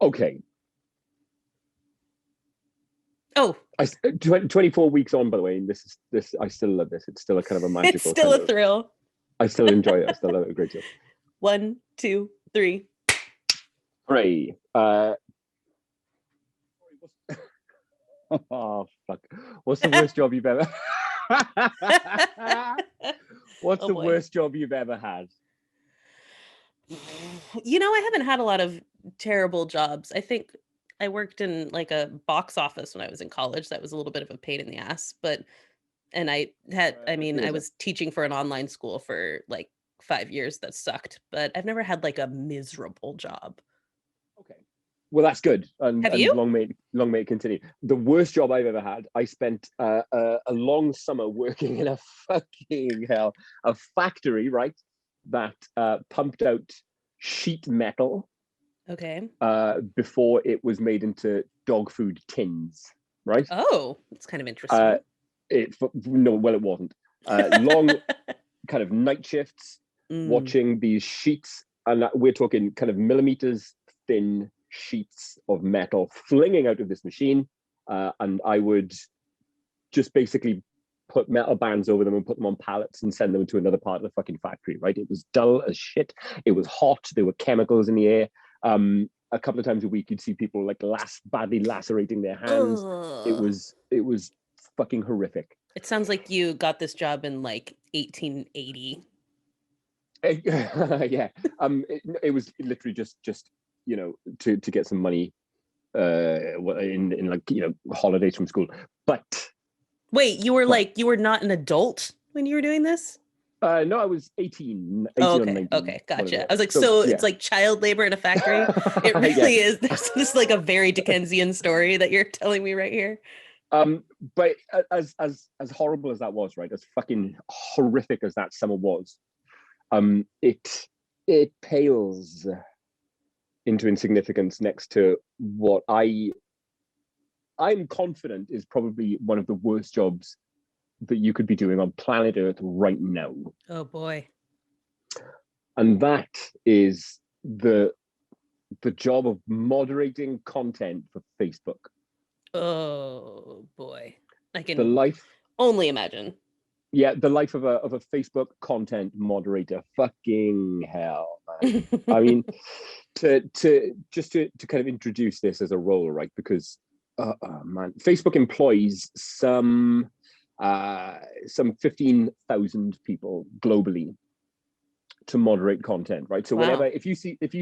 Okay. Oh, 24 weeks on, by the way, and this I still love this. It's still a kind of a it's magical still kind a of. thrill. I still enjoy it. I still love it a great deal. 1, 2, 3. Hooray. Oh fuck. What's the worst job you've ever What's Oh the boy. worst job you've ever had? I haven't had a lot of terrible jobs. I think I worked in like a box office when I was in college. That was a little bit of a pain in the ass, but and I mean, Who I was it? was teaching for an online school for like 5 years. That sucked, but I've never had like a miserable job. Okay. Well, that's good, and Have you? long may it continue. The worst job I've ever had. I spent a long summer working in a fucking hell, a factory, right? That pumped out sheet metal Okay. before it was made into dog food tins, right? Oh, it's kind of Uh, interesting. it no, well, it wasn't. Long kind of night shifts, Mm. watching these sheets, and we're talking kind of millimeters thin sheets of metal flinging out of this machine, and I would just basically put metal bands over them and put them on pallets and send them to another part of the fucking factory. Right? It was dull as shit. It was hot. There were chemicals in the air. A couple of times a week, you'd see people like badly lacerating their hands. It Ugh. was fucking horrific. It sounds like you got this job in like 1880. Yeah. It was literally just to get some money in like holidays from school. But Wait, you were not an adult when you were doing this? no, I was 18, Oh, 18 or okay. 19, Okay. one of Gotcha. those. I was like, So so it's yeah. like child labor in a factory. It Yeah. really is. This like a very Dickensian story that you're telling me right here. Um, but as horrible as that was, right? As fucking horrific as that summer was, it pales into insignificance next to what I'm confident is probably one of the worst jobs that you could be doing on planet Earth right now. Oh boy. And that is the job of moderating content for Facebook. Oh boy. I The can life, only imagine. yeah, the life of a Facebook content moderator. Fucking hell, man. I mean, to kind of introduce this as a role, right? Because man, Facebook employs some 15,000 people globally to moderate content, right? So whenever Wow. if you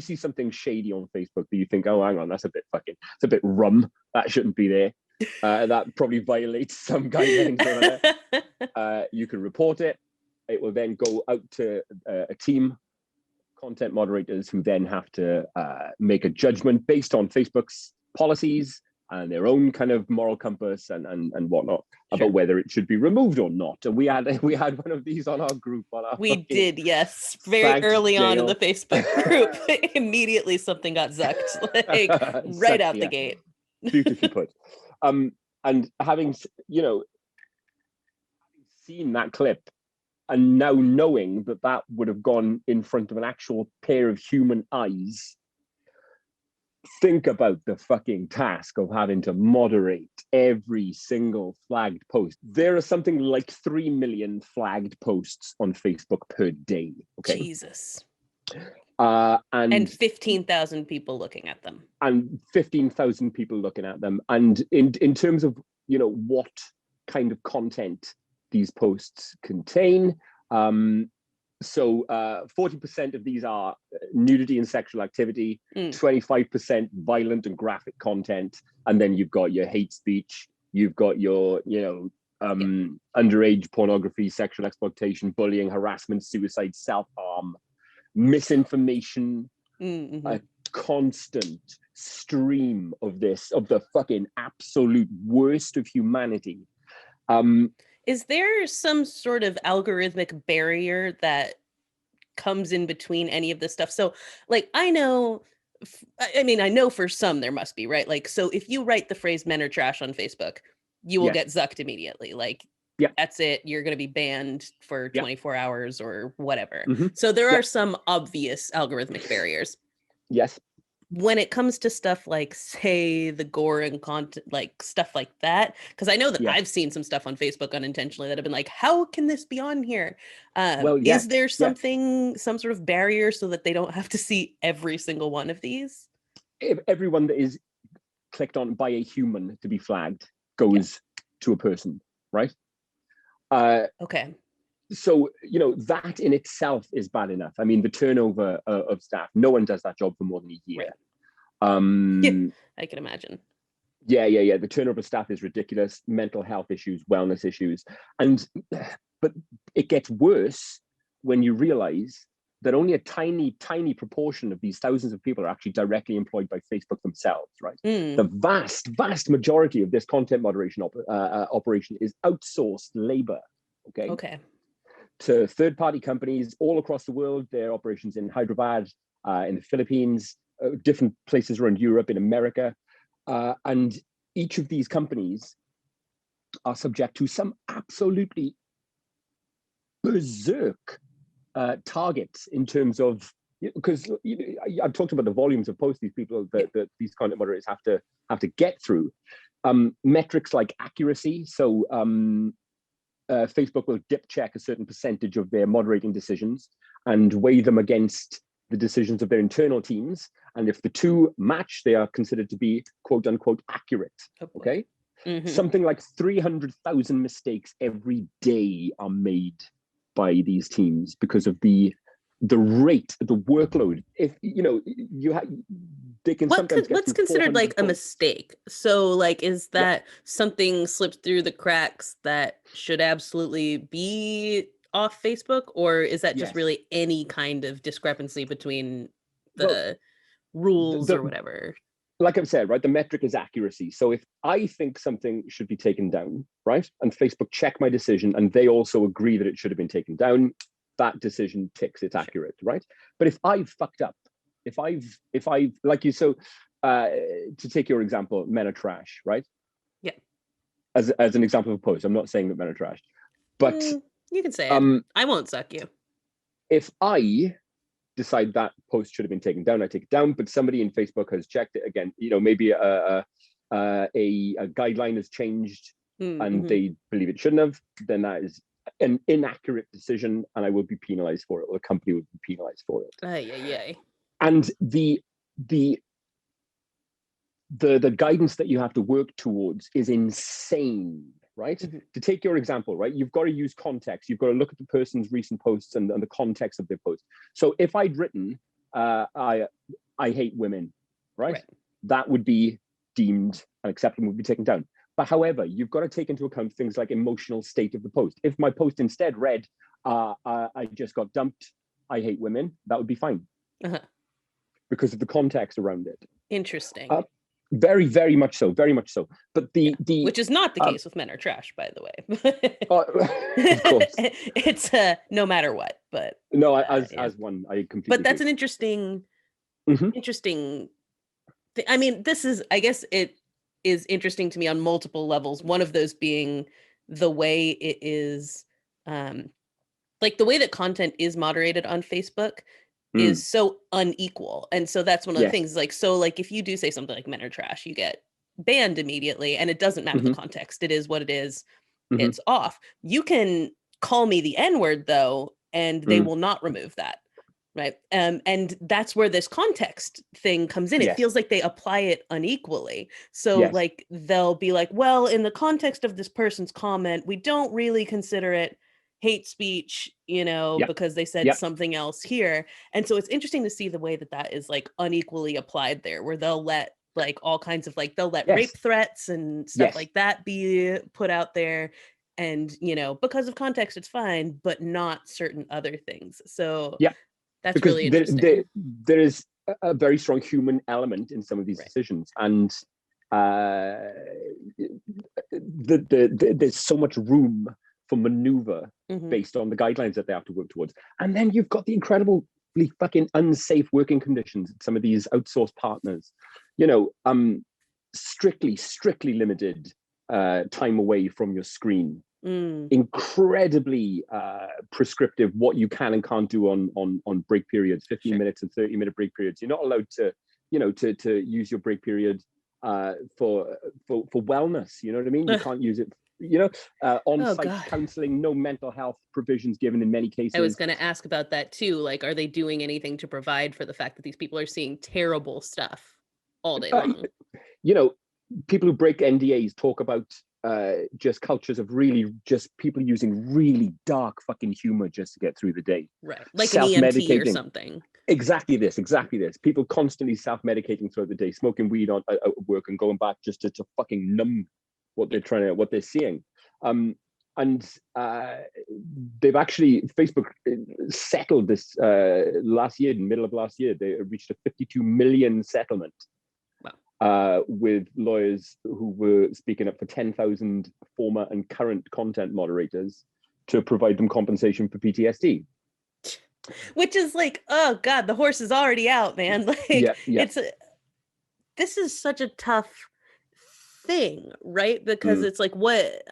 see something shady on Facebook that you think, oh, hang on, that's a bit fucking, it's a bit rum, that shouldn't be there. That probably violates some guidelines or whatever. You can report it. It will then go out to a team, content moderators, who then have to make a judgment based on Facebook's policies and their own kind of moral compass and whatnot about Sure. whether it should be removed or not. And we had one of these on our group on our We fucking did, yes. Very thanks early on in the Dale. Facebook group. Immediately something got zucked, like right Sucked, out the yeah, gate. beautifully put. And having seen that clip and now knowing that that would have gone in front of an actual pair of human eyes, think about the fucking task of having to moderate every single flagged post. There are something like 3 million flagged posts on Facebook per day. Okay. Jesus. And And 15,000 people looking at them. 15,000 people looking at them. And in terms of, what kind of content these posts contain, so 40% of these are nudity and sexual activity, 25% violent and graphic content, and then you've got your hate speech, you've got your, underage pornography, sexual exploitation, bullying, harassment, suicide, self-harm, misinformation, Mm-hmm. a constant stream of the fucking absolute worst of humanity. Is there some sort of algorithmic barrier that comes in between any of this stuff? So, like, I know for some there must be, right? Like, so if you write the phrase men are trash on Facebook, you will Yes. get zucked immediately. Like, Yeah. that's it. You're going to be banned for Yeah. 24 hours or whatever. Mm-hmm. So there Yeah. are some obvious algorithmic barriers. Yes. when it comes to stuff like, say, the gore and content, like stuff like that, because I know that Yeah. I've seen some stuff on Facebook unintentionally that have been like, how can this be on here? Well, yeah, Is there yeah. some sort of barrier so that they don't have to see every single one of these? If everyone that is clicked on by a human to be flagged goes to a person, right? Okay. So, that in itself is bad enough. I mean, the turnover of staff, no one does that job for more than a year. Right. Yeah, I can imagine. Yeah. The turnover of staff is ridiculous. Mental health issues, wellness issues. But it gets worse when you realize that only a tiny, tiny proportion of these thousands of people are actually directly employed by Facebook themselves, right? The vast, vast majority of this content moderation operation is outsourced labor, Okay. to third-party companies all across the world. Their operations in Hyderabad, in the Philippines, different places around Europe, in America. And each of these companies are subject to some absolutely berserk targets in terms of, because I've talked about the volumes of posts these people that these content moderators have to get through. Metrics like accuracy. So Facebook will dip check a certain percentage of their moderating decisions and weigh them against the decisions of their internal teams. And if the two match, they are considered to be quote unquote accurate. Okay. Something like 300,000 mistakes every day are made by these teams because of the rate, the workload. If they can sometimes get what's considered like a mistake. So like, is that something slips through the cracks that should absolutely be off Facebook, or is that just really any kind of discrepancy between the rules or whatever? Like I've said, right, the metric is accuracy. So if I think something should be taken down, right, and Facebook check my decision and they also agree that it should have been taken down, that decision ticks, it's accurate, right? But if I've fucked up, if I've like you, so to take your example, men are trash, right? Yeah. As an example of a post, I'm not saying that men are trash, but you can say it. I won't suck you. If I decide that post should have been taken down, I take it down. But somebody in Facebook has checked it again. Maybe a guideline has changed and they believe it shouldn't have. Then that is an inaccurate decision, and I will be penalized for it, or the company would be penalized for it. And the guidance that you have to work towards is insane, right? To take your example, right, you've got to use context. You've got to look at the person's recent posts and the context of their post. So if I'd written, I hate women, right? That would be deemed unacceptable, would be taken down. But however, you've got to take into account things like emotional state of the post. If my post instead read, I just got dumped, I hate women, that would be fine. Because of the context around it. Interesting. Very, very much so. Very much so. But the which is not the case with men are trash, by the way. Of course, it's no matter what. But no, as one, I completely. But that's an interesting, interesting. I mean, I guess it is interesting to me on multiple levels. One of those being the way it is, like the way that content is moderated on Facebook is so unequal. And so that's one of the things, like, so like if you do say something like men are trash, you get banned immediately, and it doesn't matter the context. It is what it is. It's off. You can call me the N-word though, and they will not remove that. Right. And that's where this context thing comes in. It feels like they apply it unequally. So like they'll be like, well, in the context of this person's comment, we don't really consider it hate speech, because they said something else here. And so it's interesting to see the way that is like unequally applied there, where they'll let like all kinds of like, they'll let rape threats and stuff like that be put out there. And, because of context, it's fine, but not certain other things. So that's because really interesting. There is a very strong human element in some of these decisions. And there's so much room for maneuver based on the guidelines that they have to work towards. And then you've got the incredibly fucking unsafe working conditions at some of these outsourced partners. Strictly limited time away from your screen. Incredibly prescriptive what you can and can't do on break periods, 15 minutes and 30-minute break periods. You're not allowed to to use your break period for wellness. You know what I mean? You can't use it. On-site counseling, no mental health provisions given in many cases. I was going to ask about that too. Like, are they doing anything to provide for the fact that these people are seeing terrible stuff all day long? People who break NDAs talk about just cultures of really just people using really dark fucking humor just to get through the day. Right. Like an EMT or something. Exactly this. People constantly self-medicating throughout the day, smoking weed at work and going back just to fucking numb what they're seeing. And they've actually, Facebook settled this last year, in the middle of last year. They reached a 52 million settlement. Wow. With lawyers who were speaking up for 10,000 former and current content moderators to provide them compensation for PTSD. Which is like, oh God, the horse is already out, man. Like, this is such a tough thing, right? Because it's like, what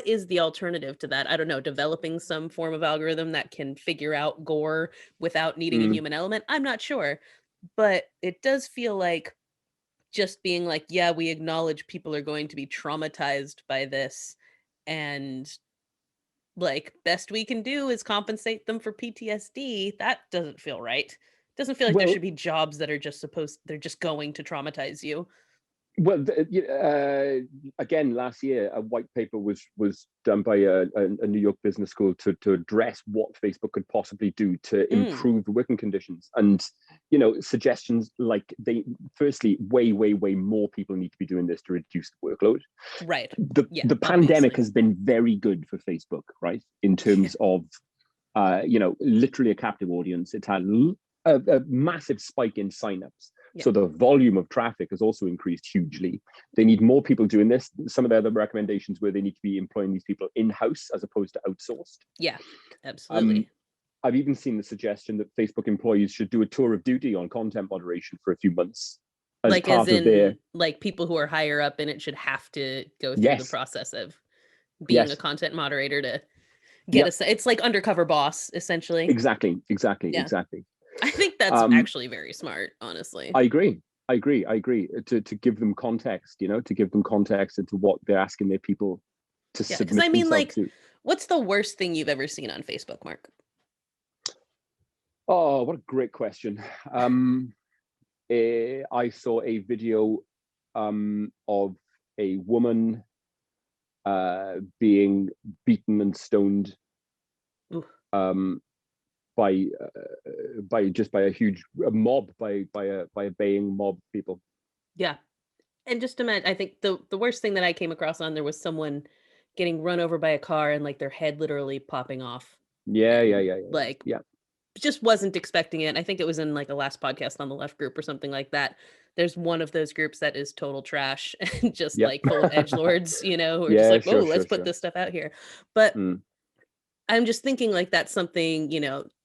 is the alternative to that? I don't know, developing some form of algorithm that can figure out gore without needing a human element? I'm not sure. But it does feel like just being like, yeah, we acknowledge people are going to be traumatized by this, and like best we can do is compensate them for PTSD. That doesn't feel right. Doesn't feel like there should be jobs that are they're just going to traumatize you. Well, again, last year, a white paper was done by a New York business school to address what Facebook could possibly do to improve the working conditions. And, suggestions like firstly, way more people need to be doing this to reduce the workload. Right. The pandemic has been very good for Facebook, right? In terms of, literally a captive audience. It's had a massive spike in signups. Yeah. So the volume of traffic has also increased hugely. They need more people doing this. Some of the other recommendations where they need to be employing these people in-house as opposed to outsourced. Yeah, absolutely. I've even seen the suggestion that Facebook employees should do a tour of duty on content moderation for a few months. Like people who are higher up, and it should have to go through the process of being a content moderator to get it's like undercover boss, essentially. Exactly. I think that's actually very smart, honestly. I agree. To give them context, to give them context into what they're asking their people to submit themselves to. Because I mean, like, what's the worst thing you've ever seen on Facebook, Mark? Oh, what a great question. I saw a video of a woman being beaten and stoned. By a huge mob, by a baying mob of people. Yeah. And just imagine, I think the worst thing that I came across on there was someone getting run over by a car and like their head literally popping off. Yeah. Just wasn't expecting it. I think it was in like a last podcast on the left group or something like that. There's one of those groups that is total trash and just like full of edgelords, who are just like, let's put this stuff out here. But I'm just thinking like that's something,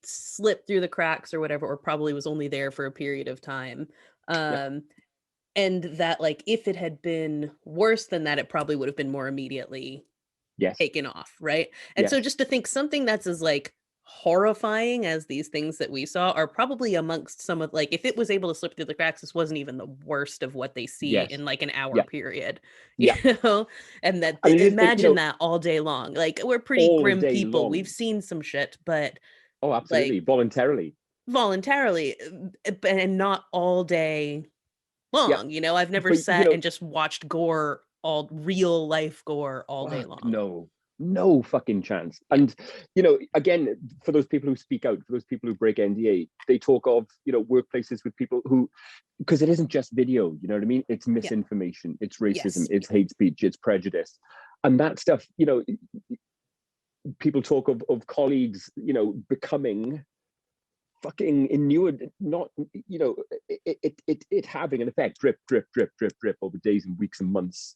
slipped through the cracks or whatever, or probably was only there for a period of time. And that like, if it had been worse than that, it probably would have been more immediately taken off. Right. And so just to think something that's as like horrifying as these things that we saw are probably amongst some of like, if it was able to slip through the cracks, this wasn't even the worst of what they see in like an hour period, and that imagine that all day long. Like, we're pretty grim people. Long. We've seen some shit, but absolutely, like, voluntarily, and not all day long. I've never sat and just watched gore, all real life gore all day long. No fucking chance. And again, for those people who speak out, for those people who break NDA, they talk of workplaces with people who, because it isn't just video, you know what I mean? It's misinformation, it's racism, it's hate speech, it's prejudice, and that stuff. People talk of colleagues, becoming fucking inured, not it having an effect, drip over days and weeks and months.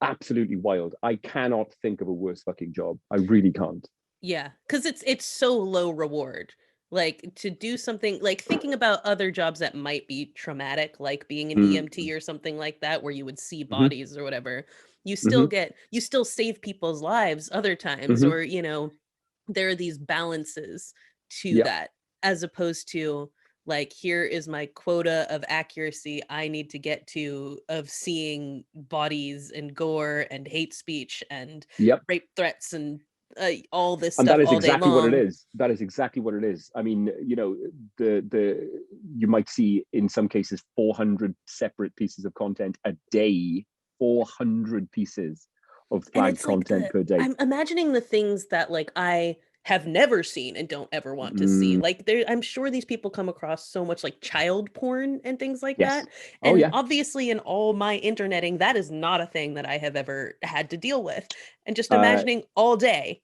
Absolutely wild. I cannot think of a worse fucking job. I really can't. Yeah, because it's so low reward. Like, to do something like thinking about other jobs that might be traumatic, like being an EMT or something like that, where you would see bodies or whatever. You still you still save people's lives other times, or there are these balances to that, as opposed to like, here is my quota of accuracy I need to get to of seeing bodies and gore and hate speech and Yep. rape threats and all this And stuff that is all day exactly what it long. is. That is exactly what it is. I mean, you know, you might see in some cases 400 separate pieces of content a day, 400 pieces of flagged content per day. I'm imagining the things that like I have never seen and don't ever want to see. Mm, Like I'm sure these people come across so much like child porn and things like yes. that. Oh, And yeah. obviously in all my interneting, that is not a thing that I have ever had to deal with. And just Uh, imagining all day.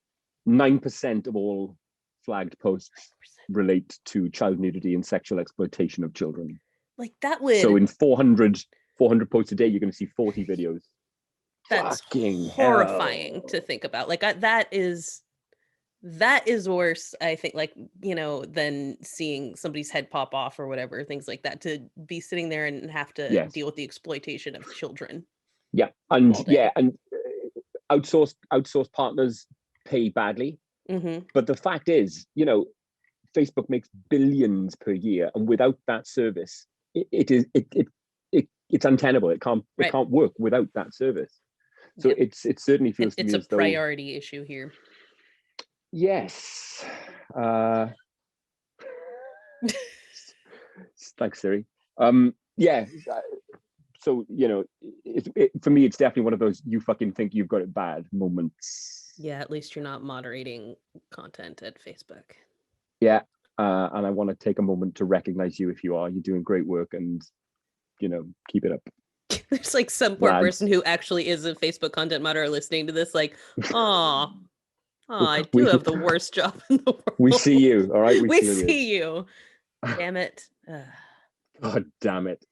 9% of all flagged posts relate to child nudity and sexual exploitation of children. Like that would. So in 400 posts a day, you're going to see 40 videos. That's Fucking horrifying hell. to think about. Like that is worse, I think, like, you know, than seeing somebody's head pop off or whatever, things like that, to be sitting there and have to Yes. deal with the exploitation of children. Yeah. And outsourced partners pay badly. Mm-hmm. But the fact is, you know, Facebook makes billions per year, and without that service, it's untenable. It can't work without that service. So Yep. it certainly feels to me it's a priority issue here. Yes. Thanks, Siri. Yeah. So, you know, for me, it's definitely one of those you fucking think you've got it bad moments. Yeah, at least you're not moderating content at Facebook. Yeah. And I want to take a moment to recognize you if you are. You're doing great work, and, you know, keep it up. There's like some poor person who actually is a Facebook content moderator listening to this, like, oh, I do have the worst job in the world. We see you, all right? We see you. Damn it. God damn it.